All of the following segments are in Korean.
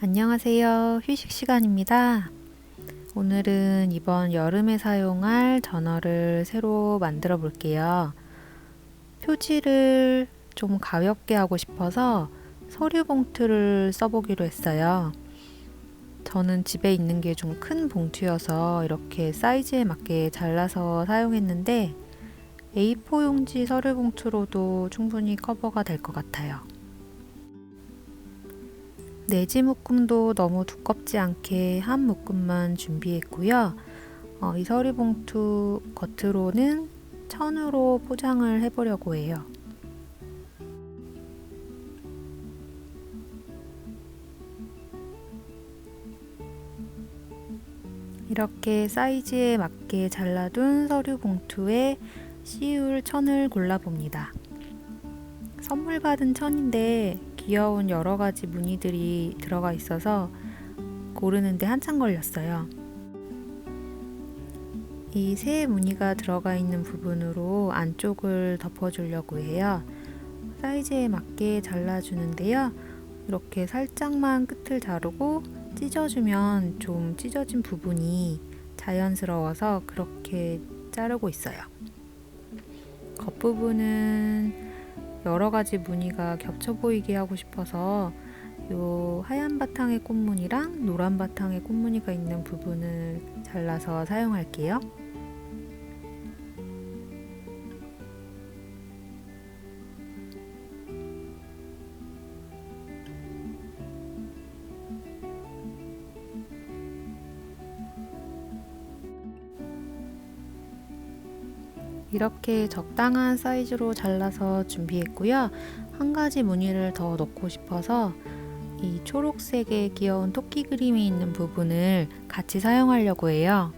안녕하세요. 휴식 시간입니다. 오늘은 이번 여름에 사용할 저널을 새로 만들어 볼게요. 표지를 좀 가볍게 하고 싶어서 서류 봉투를 써보기로 했어요. 저는 집에 있는 게 좀 큰 봉투여서 이렇게 사이즈에 맞게 잘라서 사용했는데 A4 용지 서류 봉투로도 충분히 커버가 될 것 같아요. 내지 묶음도 너무 두껍지 않게 한 묶음만 준비했고요. 이 서류 봉투 겉으로는 천으로 포장을 해보려고 해요. 이렇게 사이즈에 맞게 잘라둔 서류 봉투에 씌울 천을 골라봅니다. 선물 받은 천인데 귀여운 여러 가지 무늬들이 들어가 있어서 고르는데 한참 걸렸어요. 이 새 무늬가 들어가 있는 부분으로 안쪽을 덮어주려고 해요. 사이즈에 맞게 잘라주는데요. 이렇게 살짝만 끝을 자르고 찢어주면 좀 찢어진 부분이 자연스러워서 그렇게 자르고 있어요. 겉부분은 여러 가지 무늬가 겹쳐 보이게 하고 싶어서 요 하얀 바탕의 꽃무늬랑 노란 바탕의 꽃무늬가 있는 부분을 잘라서 사용할게요. 이렇게 적당한 사이즈로 잘라서 준비했고요. 한 가지 무늬를 더 넣고 싶어서 이 초록색의 귀여운 토끼 그림이 있는 부분을 같이 사용하려고 해요.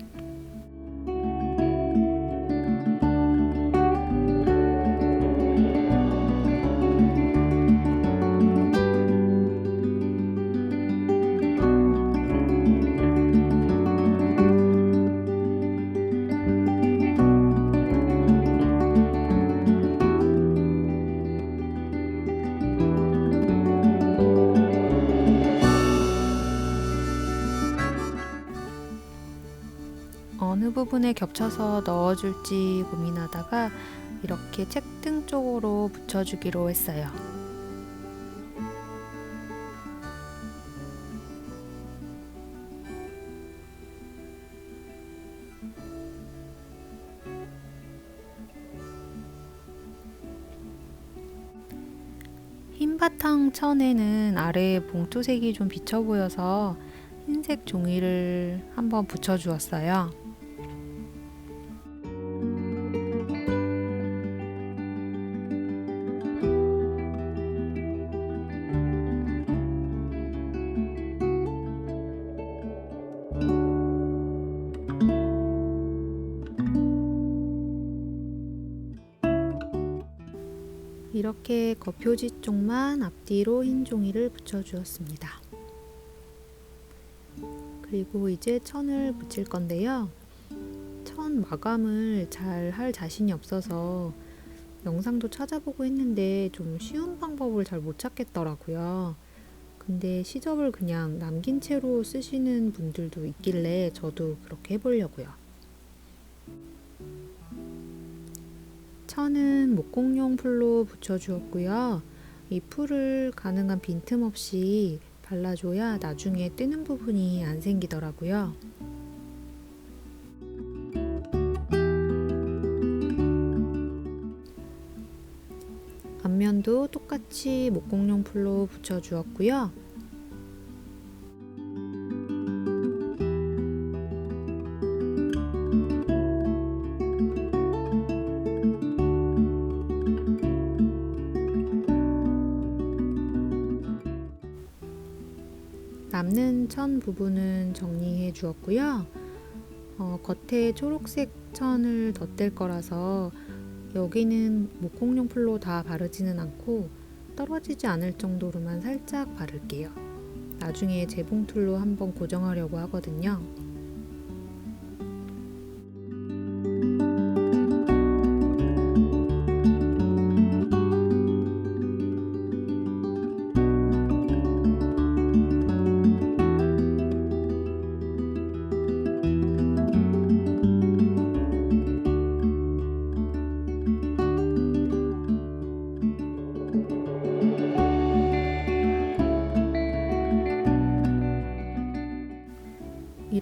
어느 부분에 겹쳐서 넣어줄지 고민하다가 이렇게 책등 쪽으로 붙여주기로 했어요. 흰 바탕 천에는 아래에 봉투색이 좀 비쳐 보여서 흰색 종이를 한번 붙여주었어요. 이렇게 겉표지 쪽만 앞뒤로 흰 종이를 붙여주었습니다. 그리고 이제 천을 붙일 건데요. 천 마감을 잘 할 자신이 없어서 영상도 찾아보고 했는데 좀 쉬운 방법을 잘 못 찾겠더라고요. 근데 시접을 그냥 남긴 채로 쓰시는 분들도 있길래 저도 그렇게 해보려고요. 천은 목공용 풀로 붙여주었고요. 이 풀을 가능한 빈틈없이 발라줘야 나중에 뜨는 부분이 안 생기더라고요. 앞면도 똑같이 목공용 풀로 붙여주었고요. 남는 천 부분은 정리해 주었고요. 겉에 초록색 천을 덧댈 거라서 여기는 목공용 풀로 다 바르지는 않고 떨어지지 않을 정도로만 살짝 바를게요. 나중에 재봉틀로 한번 고정하려고 하거든요.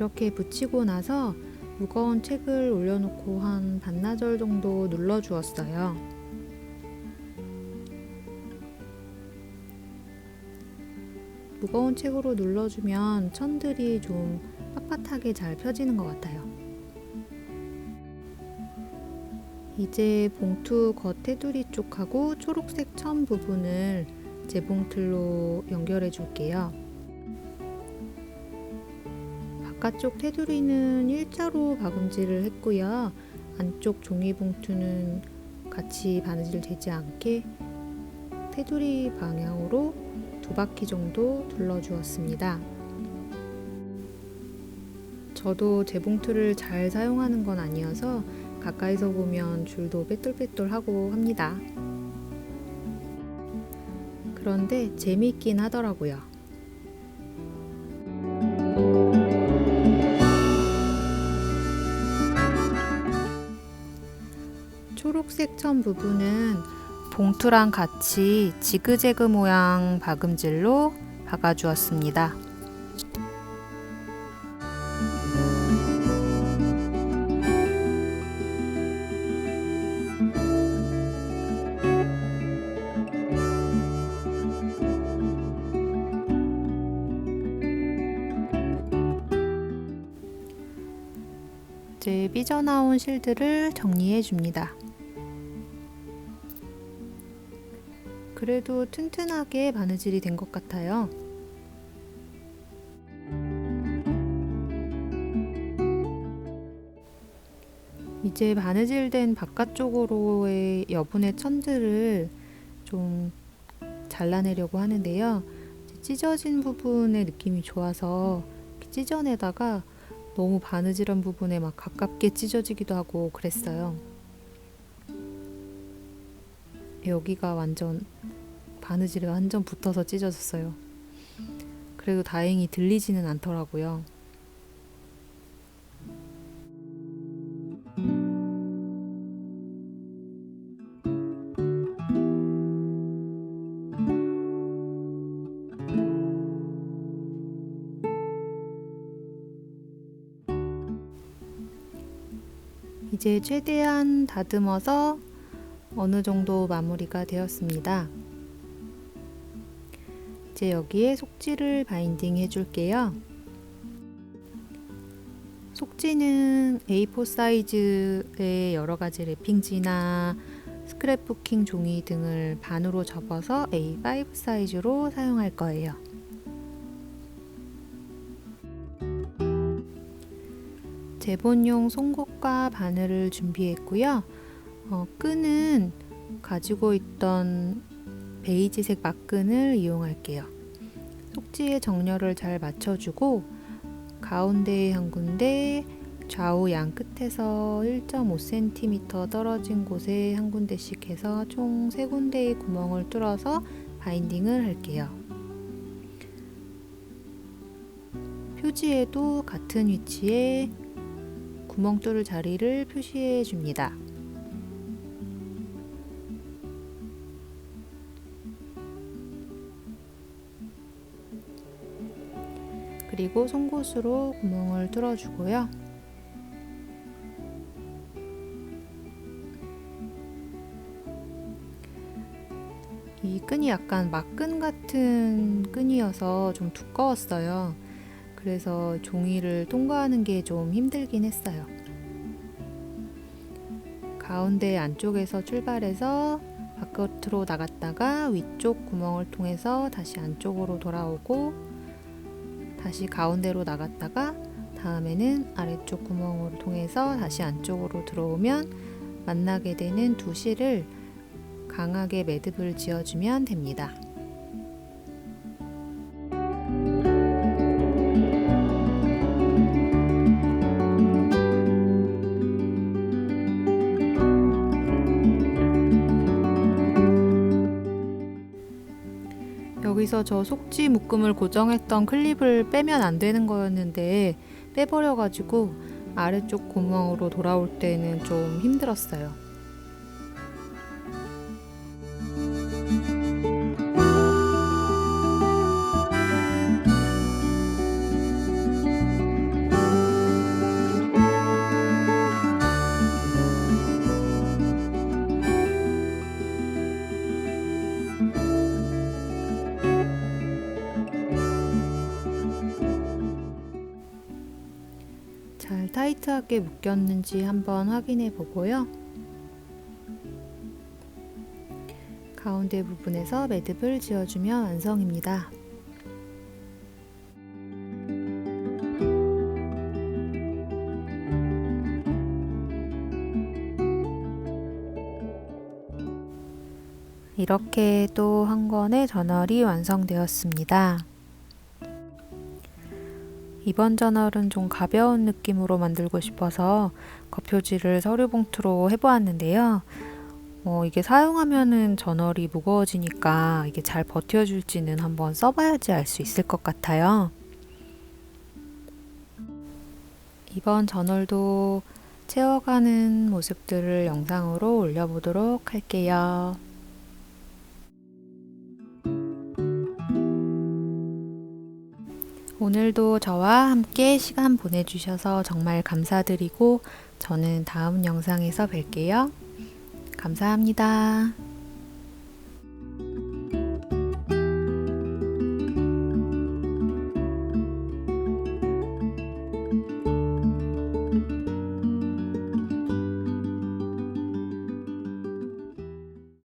이렇게 붙이고 나서 무거운 책을 올려놓고 한 반나절 정도 눌러주었어요. 무거운 책으로 눌러주면 천들이 좀 빳빳하게 잘 펴지는 것 같아요. 이제 봉투 겉 테두리 쪽하고 초록색 천 부분을 재봉틀로 연결해 줄게요. 바깥쪽 테두리는 일자로 박음질을 했고요. 안쪽 종이봉투는 같이 바느질 되지 않게 테두리 방향으로 2바퀴 정도 둘러주었습니다. 저도 재봉틀을 잘 사용하는 건 아니어서 가까이서 보면 줄도 빼뚤빼뚤하고 합니다. 그런데 재미있긴 하더라고요. 초록색 천 부분은 봉투랑 같이 지그재그 모양 박음질로 박아주었습니다. 이제 삐져나온 실들을 정리해 줍니다. 그래도 튼튼하게 바느질이 된 것 같아요. 이제 바느질된 바깥쪽으로의 여분의 천들을 좀 잘라내려고 하는데요. 찢어진 부분의 느낌이 좋아서 찢어내다가 너무 바느질한 부분에 막 가깝게 찢어지기도 하고 그랬어요. 여기가 완전 바느질이 완전 붙어서 찢어졌어요. 그래도 다행히 들리지는 않더라고요. 이제 최대한 다듬어서 어느 정도 마무리가 되었습니다. 이제 여기에 속지를 바인딩 해줄게요. 속지는 A4 사이즈의 여러가지 랩핑지나 스크랩부킹 종이 등을 반으로 접어서 A5 사이즈로 사용할 거예요. 재본용 송곳과 바늘을 준비했고요. 끈은 가지고 있던 베이지색 막끈을 이용할게요. 속지의 정렬을 잘 맞춰주고 가운데에 한 군데, 좌우 양 끝에서 1.5cm 떨어진 곳에 한 군데씩 해서 총 3군데의 구멍을 뚫어서 바인딩을 할게요. 표지에도 같은 위치에 구멍 뚫을 자리를 표시해 줍니다. 그리고 송곳으로 구멍을 뚫어주고요. 이 끈이 약간 막끈 같은 끈이어서 좀 두꺼웠어요. 그래서 종이를 통과하는 게 좀 힘들긴 했어요. 가운데 안쪽에서 출발해서 바깥으로 나갔다가 위쪽 구멍을 통해서 다시 안쪽으로 돌아오고 다시 가운데로 나갔다가 다음에는 아래쪽 구멍을 통해서 다시 안쪽으로 들어오면 만나게 되는 두 실을 강하게 매듭을 지어주면 됩니다. 여기서 저 속지 묶음을 고정했던 클립을 빼면 안 되는 거였는데 빼버려가지고 아래쪽 구멍으로 돌아올 때는 좀 힘들었어요. 타이트하게 묶였는지 한번 확인해 보고요. 가운데 부분에서 매듭을 지어주면 완성입니다. 이렇게 또 한 권의 저널이 완성되었습니다. 이번 저널은 좀 가벼운 느낌으로 만들고 싶어서 겉표지를 서류 봉투로 해보았는데요. 이게 사용하면은 저널이 무거워지니까 이게 잘 버텨줄지는 한번 써봐야지 알 수 있을 것 같아요. 이번 저널도 채워가는 모습들을 영상으로 올려보도록 할게요. 오늘도 저와 함께 시간 보내주셔서 정말 감사드리고 저는 다음 영상에서 뵐게요. 감사합니다.